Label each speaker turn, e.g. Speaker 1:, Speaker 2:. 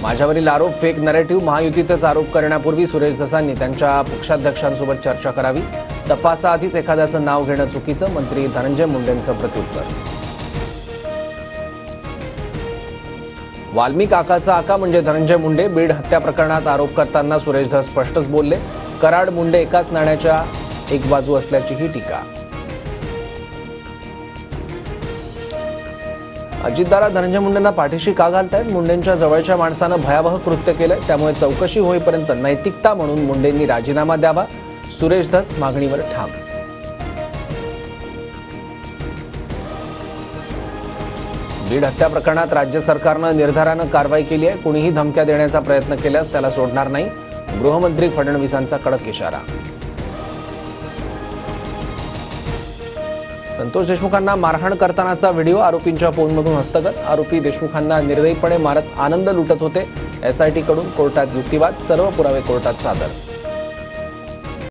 Speaker 1: माझ्यावरील आरोप fake narrative, महायुतीतच आरोप करण्यापूर्वी सुरेश धसांनी त्यांच्या पक्षाध्यक्षांसोबत चर्चा करावी. तपासाआधीच एखाद्याचं नाव घेणं चुकीचं, मंत्री धनंजय मुंडेंचं प्रत्युत्तर. वाल्मिक आकाचा आका म्हणजे धनंजय मुंडे. बीड हत्या प्रकरणात आरोप करताना सुरेश धस स्पष्टच बोलले. कराड मुंडे एकाच नाण्याच्या एक बाजू असल्याचीही टीका. अजितदादा धनंजय मुंडेंना पाठीशी का घालतायत? मुंडेंच्या जवळच्या माणसानं भयावह कृत्य केलंय, त्यामुळे चौकशी होईपर्यंत नैतिकता म्हणून मुंडेंनी राजीनामा द्यावा. सुरेश धस मागणीवर ठाम. बीड हत्या प्रकरणात राज्य सरकारनं निर्धारानं कारवाई केली आहे. कुणीही धमक्या देण्याचा प्रयत्न केल्यास त्याला सोडणार नाही. गृहमंत्री फडणवीसांचा कडक इशारा. संतोष देशमुखांना मारहाण करतानाचा व्हिडिओ आरोपींच्या फोनमधून हस्तगत. आरोपी देशमुखांना निर्दयीपणे मारत आनंद लुटत होते. एसआयटी कडून कोर्टात युक्तिवाद. सर्व पुरावे कोर्टात सादर.